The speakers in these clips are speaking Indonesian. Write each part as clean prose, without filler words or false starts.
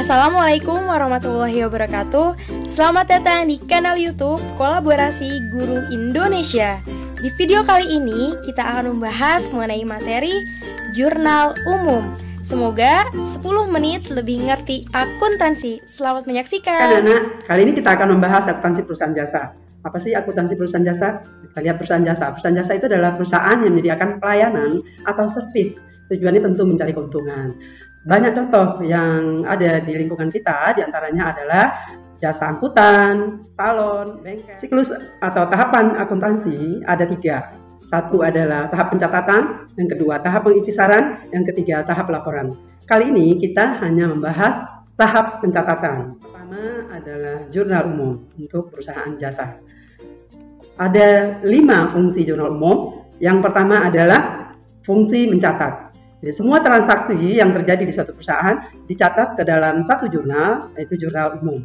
Assalamualaikum warahmatullahi wabarakatuh. Selamat datang di kanal YouTube Kolaborasi Guru Indonesia. Di video kali ini kita akan membahas mengenai materi jurnal umum. Semoga 10 menit lebih ngerti akuntansi. Selamat menyaksikan. Anak-anak, kali ini kita akan membahas akuntansi perusahaan jasa. Apa sih akuntansi perusahaan jasa? Kita lihat perusahaan jasa. Perusahaan jasa itu adalah perusahaan yang menyediakan pelayanan atau servis. Tujuannya tentu mencari keuntungan. Banyak contoh yang ada di lingkungan kita, diantaranya adalah jasa angkutan, salon, bengkel. Siklus atau tahapan akuntansi ada 3. Satu adalah tahap pencatatan, yang kedua tahap pengikhtisaran, yang ketiga tahap laporan. Kali ini kita hanya membahas tahap pencatatan. Pertama adalah jurnal umum untuk perusahaan jasa. Ada 5 fungsi jurnal umum. Yang pertama adalah fungsi mencatat. Jadi, semua transaksi yang terjadi di suatu perusahaan dicatat ke dalam satu jurnal, yaitu jurnal umum.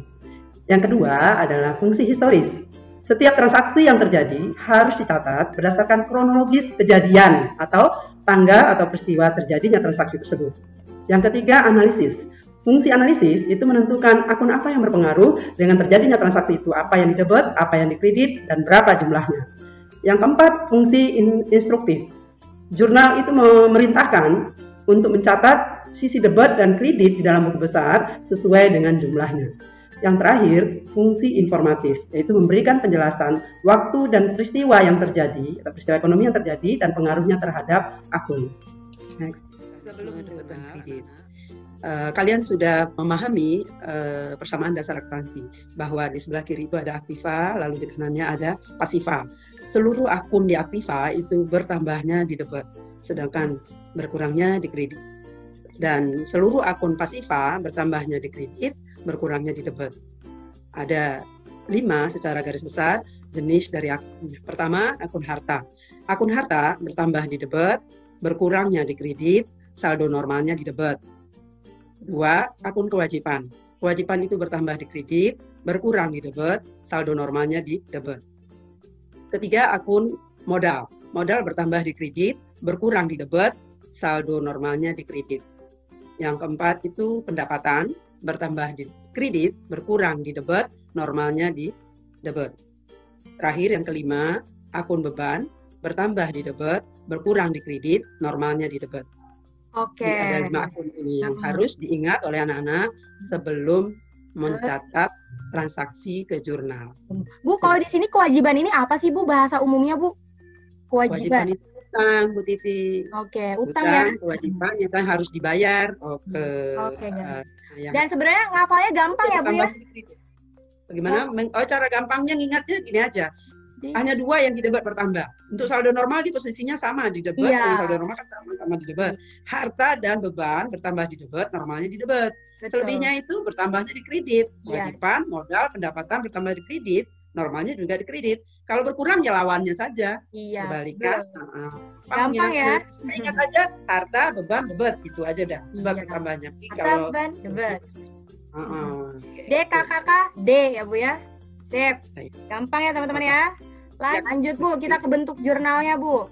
Yang kedua adalah fungsi historis. Setiap transaksi yang terjadi harus dicatat berdasarkan kronologis kejadian atau tanggal atau peristiwa terjadinya transaksi tersebut. Yang ketiga, analisis. Fungsi analisis itu menentukan akun apa yang berpengaruh dengan terjadinya transaksi itu, apa yang didebet, apa yang dikredit, dan berapa jumlahnya. Yang keempat, fungsi instruktif. Jurnal itu memerintahkan untuk mencatat sisi debit dan kredit di dalam buku besar sesuai dengan jumlahnya. Yang terakhir, fungsi informatif, yaitu memberikan penjelasan waktu dan peristiwa yang terjadi, atau peristiwa ekonomi yang terjadi dan pengaruhnya terhadap akun. Next. Sebelum debit dan kredit, kalian sudah memahami persamaan dasar akuntansi, bahwa di sebelah kiri itu ada aktiva, lalu di kanannya ada pasiva. Seluruh akun di aktiva itu bertambahnya di debit, sedangkan berkurangnya di kredit. Dan seluruh akun pasiva bertambahnya di kredit, berkurangnya di debit. Ada 5 secara garis besar jenis dari akun. Pertama, akun harta. Akun harta bertambah di debit, berkurangnya di kredit, saldo normalnya di debit. 2, akun kewajiban. Kewajiban itu bertambah di kredit, berkurang di debit, saldo normalnya di debit. Ketiga, akun modal. Modal bertambah di kredit, berkurang di debit, saldo normalnya di kredit. Yang keempat itu pendapatan, bertambah di kredit, berkurang di debit, normalnya di debit. Terakhir yang kelima, akun beban, bertambah di debit, berkurang di kredit, normalnya di debit. Oke. Ada 5 akun ini yang harus diingat oleh anak-anak sebelum mencatat transaksi ke jurnal. Bu, kalau di sini kewajiban ini apa sih Bu, bahasa umumnya Bu? Kewajiban itu utang, Bu Titi. Oke, utang ya. Kewajiban yang harus dibayar. Dan sebenarnya ngafalnya gampang ya Bu ya? Bagaimana? Cara gampangnya ngingatnya gini aja. Hanya 2 yang di debit bertambah. Untuk saldo normal di posisinya sama di debit, dan saldo normal kan sama di debit. Harta dan beban bertambah di debit, normalnya di debit. Selebihnya itu bertambahnya di kredit. Kewajiban, modal, pendapatan bertambah di kredit, normalnya juga di kredit. Kalau berkurang ya lawannya saja. Kebalikan. Gampang ya. Ingat aja harta, beban, debit, itu aja dah. Bertambahnya. Harta, beban, debit. D, KKK, D ya Bu ya. Sip. Gampang ya teman-teman ya. Lanjut Bu, kita ke bentuk jurnalnya Bu.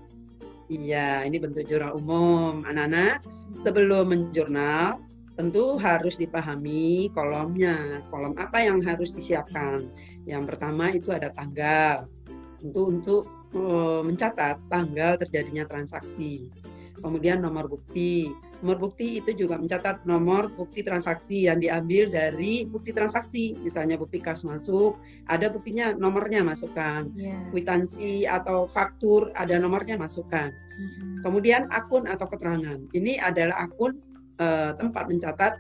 Iya, ini bentuk jurnal umum. Anak-anak, sebelum menjurnal tentu harus dipahami kolomnya. Kolom apa yang harus disiapkan? Yang pertama itu ada tanggal. Tentu untuk mencatat tanggal terjadinya transaksi. Kemudian nomor bukti. Nomor bukti itu juga mencatat nomor bukti transaksi yang diambil dari bukti transaksi. Misalnya bukti kas masuk, ada buktinya, nomornya masukkan. Kwitansi atau faktur, ada nomornya masukkan. Kemudian akun atau keterangan. Ini adalah akun tempat mencatat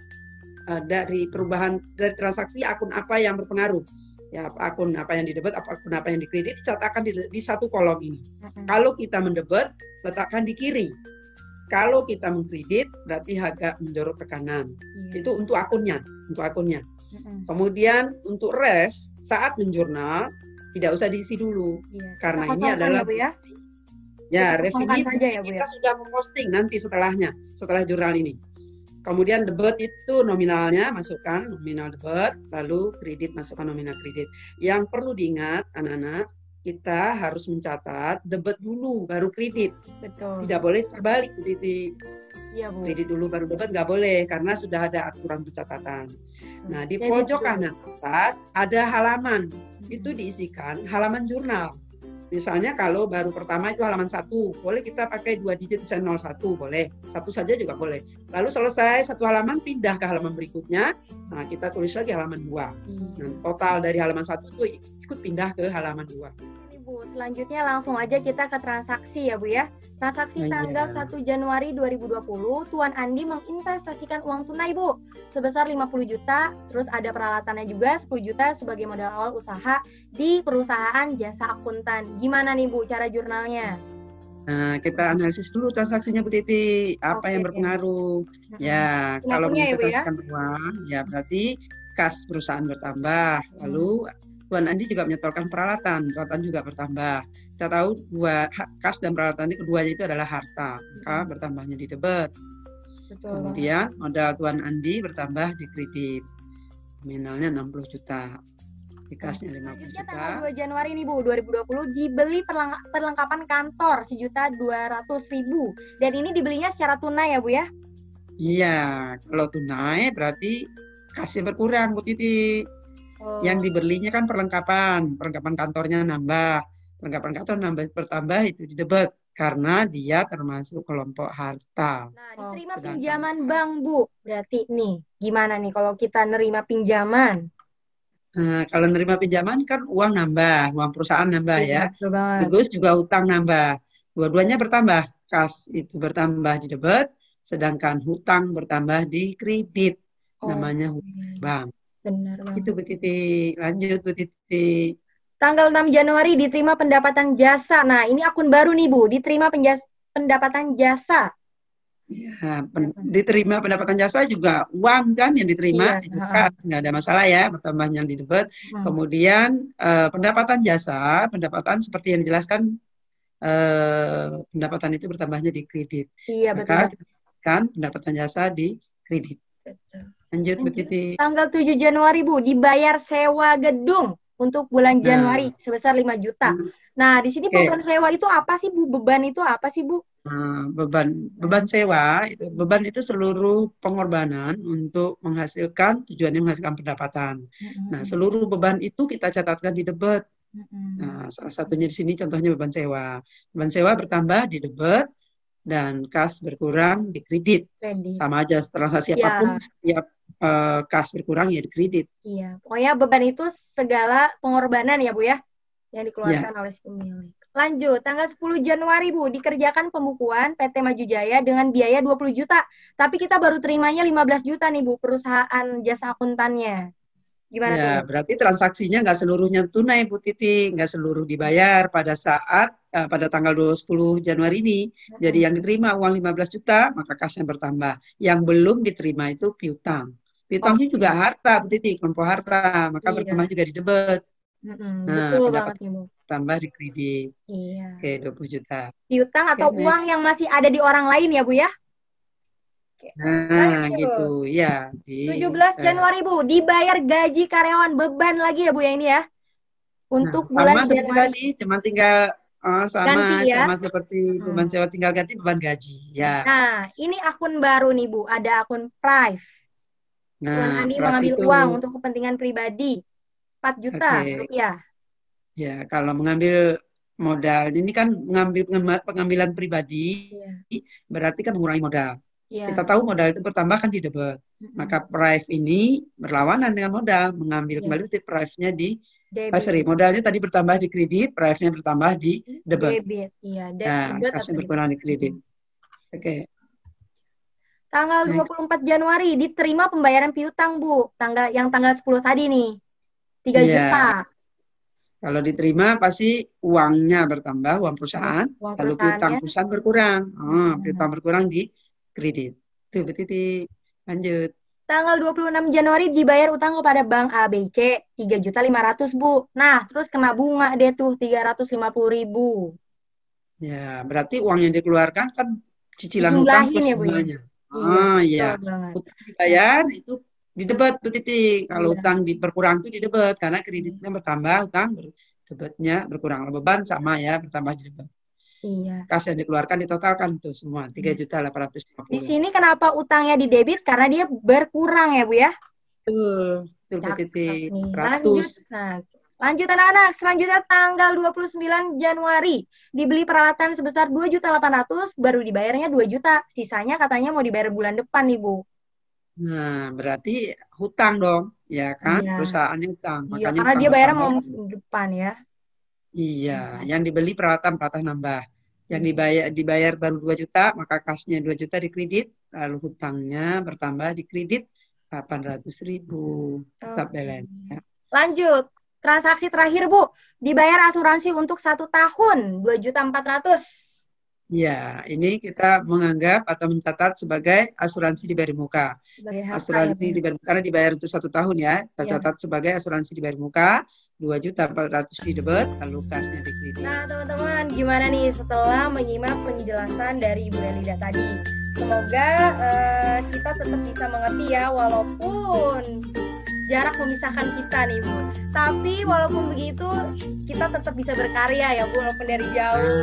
dari perubahan dari transaksi, akun apa yang berpengaruh. Ya, akun apa yang didebet, akun apa yang dikredit, dicatatkan di satu kolom ini. Kalau kita mendebet, letakkan di kiri. Kalau kita mengkredit, berarti agak menjorok ke kanan. Itu untuk akunnya, Kemudian untuk ref, saat menjurnal tidak usah diisi dulu, karena ini adalah ref ini kita sudah memposting nanti setelah jurnal ini. Kemudian debit itu nominalnya masukkan nominal debit, lalu kredit masukkan nominal kredit. Yang perlu diingat anak-anak, kita harus mencatat debit dulu baru kredit. Betul. Tidak boleh terbalik, Titi. Iya, Bu. Kredit dulu baru debat nggak boleh karena sudah ada aturan pencatatan. Nah, di Debit pojok dulu. kanan atas ada halaman. Itu diisikan halaman jurnal. Misalnya kalau baru pertama itu halaman 1, boleh kita pakai 2 digit misalnya 01, boleh. 1 saja juga boleh. Lalu selesai 1 halaman pindah ke halaman berikutnya. Nah, kita tulis lagi halaman 2. Nah, total dari halaman 1 itu ikut pindah ke halaman 2. Bu, selanjutnya langsung aja kita ke transaksi ya Bu ya. Transaksi tanggal 1 Januari 2020, Tuan Andi menginvestasikan uang tunai Bu sebesar 50 juta, terus ada peralatannya juga 10 juta sebagai modal awal usaha di perusahaan jasa akuntan. Gimana nih Bu cara jurnalnya? Nah, kita analisis dulu transaksinya Bu Titi, apa yang berpengaruh. Ya, kalau menginvestasikan uang, ya berarti kas perusahaan bertambah, lalu Tuan Andi juga menyetorkan peralatan juga bertambah. Kita tahu kas dan peralatan ini keduanya itu adalah harta, maka bertambahnya di debit. Kemudian modal Tuan Andi bertambah di kredit, nominalnya 60 juta, di kasnya 50 juta. Tanggal 2 Januari nih Bu, 2020 dibeli perlengkapan kantor 1.200.000 dan ini dibelinya secara tunai ya Bu ya? Iya, kalau tunai berarti kasnya berkurang Bu Titi. Yang dibelinya kan perlengkapan kantornya nambah, perlengkapan kantor bertambah itu di debit karena dia termasuk kelompok harta. Nah, diterima pinjaman bank Bu, berarti nih gimana nih kalau kita nerima pinjaman? Nah, kalau nerima pinjaman kan uang nambah, uang perusahaan nambah ya. Bagus juga utang nambah, dua-duanya bertambah, kas itu bertambah di debit, sedangkan hutang bertambah di kredit, namanya hutang bank. Benar banget. Itu Bu Titi. Lanjut Bu Titi. Tanggal 6 Januari diterima pendapatan jasa. Nah, ini akun baru nih Bu, diterima pendapatan jasa. Ya, diterima pendapatan jasa juga uang kan yang diterima, itu kas, nggak ada masalah ya, bertambahnya di debit. Kemudian pendapatan jasa, pendapatan seperti yang dijelaskan, pendapatan itu bertambahnya di kredit. Iya, maka betul. Kan pendapatan jasa di kredit. Lanjut Bu Titi. Tanggal 7 Januari Bu, dibayar sewa gedung untuk bulan Januari sebesar 5 juta. Nah, di sini beban sewa itu apa sih Bu? Beban itu apa sih Bu? Beban sewa itu seluruh pengorbanan untuk tujuannya menghasilkan pendapatan. Nah, seluruh beban itu kita catatkan di debit. Nah, salah satunya di sini contohnya beban sewa. Beban sewa bertambah di debit dan kas berkurang di kredit. Sama aja transaksi apapun, setiap kas berkurang ya di kredit. Iya, pokoknya beban itu segala pengorbanan ya Bu ya, yang dikeluarkan oleh si pemilik. Lanjut, tanggal 10 Januari Bu, dikerjakan pembukuan PT Maju Jaya dengan biaya 20 juta. Tapi kita baru terimanya 15 juta nih Bu, perusahaan jasa akuntannya. Gimana ya, tuh? Berarti transaksinya nggak seluruhnya tunai Bu Titi, nggak seluruh dibayar pada saat pada tanggal 10 Januari ini. Jadi yang diterima uang 15 juta, maka kasnya bertambah. Yang belum diterima itu piutang. Piutangnya juga harta Bu Titi, kelompok harta, maka bertambah juga di debit. Nah, betul banget nih Bu. Tambah di kredit. Iya. Oke, 20 juta. Piutang atau uang yang masih ada di orang lain ya Bu ya? Nah, gitu ya. 17 Januari Bu, dibayar gaji karyawan, beban lagi ya Bu ya ini ya. Untuk bulan Januari. Tadi, cuma tinggal ganti, ya? sama seperti beban sewa, tinggal ganti beban gaji. Ya. Nah, ini akun baru nih Bu, ada akun Prive. Tuan Andi mengambil uang untuk kepentingan pribadi, 4 juta rupiah. Ya, kalau mengambil modal, ini kan pengambilan pribadi, berarti kan mengurangi modal. Kita tahu modal itu bertambah kan di debit. Maka Prive ini berlawanan dengan modal, mengambil kembali Prive-nya di modalnya tadi bertambah di kredit, Prive-nya bertambah di debit. Nah, kasnya berkurang di kredit. Oke. Tanggal 24 Januari diterima pembayaran piutang Bu, tanggal 10 tadi nih. 3 juta. Kalau diterima pasti uangnya bertambah, uang perusahaan, lalu piutang perusahaan berkurang. Piutang berkurang di kredit. Tuh, Bu Titi. Lanjut. Tanggal 26 Januari dibayar utang kepada Bank ABC 3.500.000 Bu. Nah, terus kena bunga deh tuh 350.000. Ya, berarti uang yang dikeluarkan kan cicilan hutang plus bunganya. Iya. Utang dibayar itu di debit Bu Titi. Kalau utang berkurang itu di debit karena kreditnya bertambah, utang debitnya berkurang. Beban sama ya, bertambah di debit. Iya. Kas yang dikeluarkan ditotalkan tuh semua 3.850.000. Di sini kenapa utangnya di debit? Karena dia berkurang ya Bu ya. Betul, betul Bu Cakep Titi. nih. 400. Lanjut. Nah, lanjut anak-anak. Selanjutnya tanggal 29 Januari. Dibeli peralatan sebesar 2.800.000, baru dibayarnya 2 juta. Sisanya katanya mau dibayar bulan depan nih Bu. Nah, berarti hutang dong, ya kan? Iya. Perusahaannya hutang, Iya, makanya karena hutang dia bayarnya bertambah. mau depan ya. Iya, yang dibeli peralatan nambah. Yang dibayar baru 2 juta, maka kasnya 2 juta dikredit, lalu hutangnya bertambah dikredit 800.000 tetap balance. Ya. Lanjut, transaksi terakhir Bu, dibayar asuransi untuk 1 tahun 2.400.000. Ya, ini kita menganggap atau mencatat sebagai asuransi dibayar muka. Sebagai harta Asuransi ya, dibayar muka karena dibayar untuk 1 tahun ya. Kita ya. catat sebagai asuransi dibayar muka, 2.400.000 di debit, lalu kasnya dikredit. Nah teman-teman, gimana nih setelah menyimak penjelasan dari Ibu Elida tadi? Semoga kita tetap bisa mengerti ya, walaupun jarak memisahkan kita nih Bu. Tapi walaupun begitu, kita tetap bisa berkarya ya Bu, walaupun dari jauh.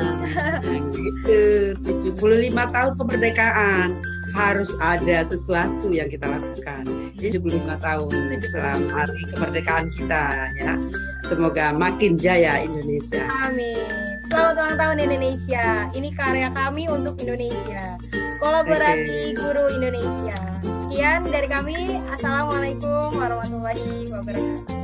Gitu, 75 tahun kemerdekaan harus ada sesuatu yang kita lakukan. 75 tahun setelah hari kemerdekaan kita ya. Semoga makin jaya Indonesia. Amin. Selamat ulang tahun Indonesia. Ini karya kami untuk Indonesia. Kolaborasi Guru Indonesia. Sekian dari kami. Assalamualaikum warahmatullahi wabarakatuh.